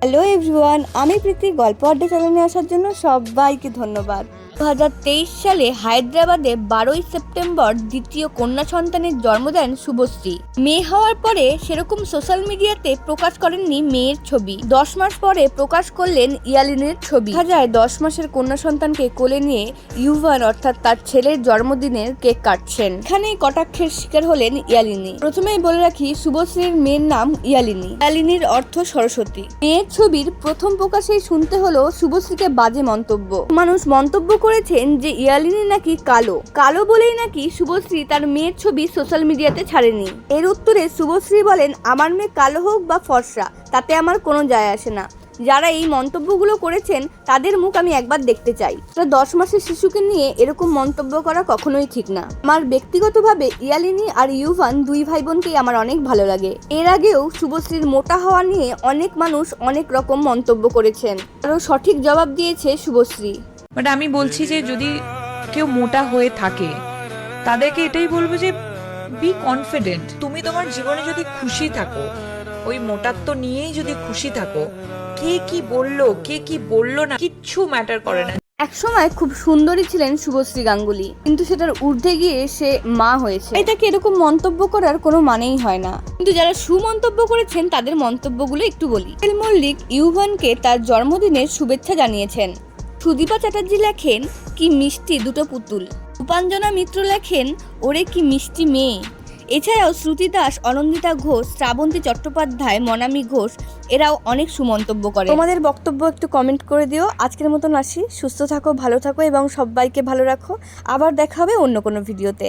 Hello everyone, আমি প্রীতি। গল্প আড্ডা চ্যানেলে আসার জন্য সবাইকে ধন্যবাদ। 2023 সালে হায়দ্রাবাদে 12ই সেপ্টেম্বর দ্বিতীয় কন্যা সন্তানের জন্ম দেন শুভশ্রী। মেয়ে হওয়ার পরে সেরকম সোশ্যাল মিডিয়াতে প্রকাশ করেননি মেয়ের ছবি। 10 মাস পরে প্রকাশ করলেন ইয়ালিনের ছবি। দেখা যায় 10 মাসের কন্যা সন্তানকে কোলে নিয়ে ইউভান অর্থাৎ তার ছেলের জন্মদিনের কেক কাটছেন। এখানেই কটাক্ষের শিকার হলেন ইয়ালিনী। প্রথমেই বলে রাখি, শুভশ্রীর মেয়ের নাম ইয়ালিনী। ইয়ালিনীর অর্থ সরস্বতী। মেয়ের ছবির প্রথম প্রকাশেই শুনতে হলো শুভশ্রীকে বাজে মন্তব্য। মানুষ মন্তব্য করেছেন যে ইয়ালিনী নাকি কালো বলেই নাকি শুভশ্রী তার মেয়ের ছবি সোশ্যাল মিডিয়াতে ছাড়েনি। এর উত্তরে শুভশ্রী বলেন, আমার মেয়ে কালো হোক বা ফর্সা তাতে আমার কোনো যায় আসে না। যারা এই মন্তব্যগুলো করেছেন তাদের মুখ আমি একবার দেখতে চাই। 10 মাসের শিশুকে নিয়ে এরকম মন্তব্য করা কখনোই ঠিক না। আমার ব্যক্তিগতভাবে ইয়ালিনী আর ইউভান দুই ভাই বোনকেই আমার অনেক ভালো লাগে। এর আগেও শুভশ্রীর মোটা হওয়া নিয়ে অনেক মানুষ অনেক রকম মন্তব্য করেছেন, আরও সঠিক জবাব দিয়েছে শুভশ্রী। বাট আমি বলছি যে যদি কেউ মোটা হয়ে থাকে তাদেরকে এটাই বলবো যে বি কনফিডেন্ট। তুমি তোমার জীবনে যদি খুশি থাকো, ওই মোটাত্ব নিয়েই যদি খুশি থাকো, কে কি বললো কে কি বললো না কিচ্ছু ম্যাটার করে না। একসময় খুব সুন্দরী ছিলেন শুভশ্রী গাঙ্গুলি, কিন্তু সেটার ঊর্ধ্বে গিয়ে সে মা হয়েছে। এটাকে এরকম মন্তব্য করার কোনো মানেই হয় না। কিন্তু যারা সুমন্তব্য করেছেন তাদের মন্তব্যগুলো একটু বলি। মল্লিক ইউভানকে তার জন্মদিনের শুভেচ্ছা জানিয়েছেন। সুদীপা চ্যাটার্জি লেখেন, কি মিষ্টি দুটো পুতুল। রূপাঞ্জনা মিত্র লেখেন, ওরে কি মিষ্টি মেয়ে। এছাড়াও শ্রুতি দাস, অনন্দিতা ঘোষ, শ্রাবন্তী চট্টোপাধ্যায়, মনামি ঘোষ এরাও অনেক সুমন্তব্য করে। তোমাদের বক্তব্য একটু কমেন্ট করে দিও। আজকের মতন আসি। সুস্থ থাকো, ভালো থাকো এবং সবাইকে ভালো রাখো। আবার দেখা হবে অন্য কোনো ভিডিওতে।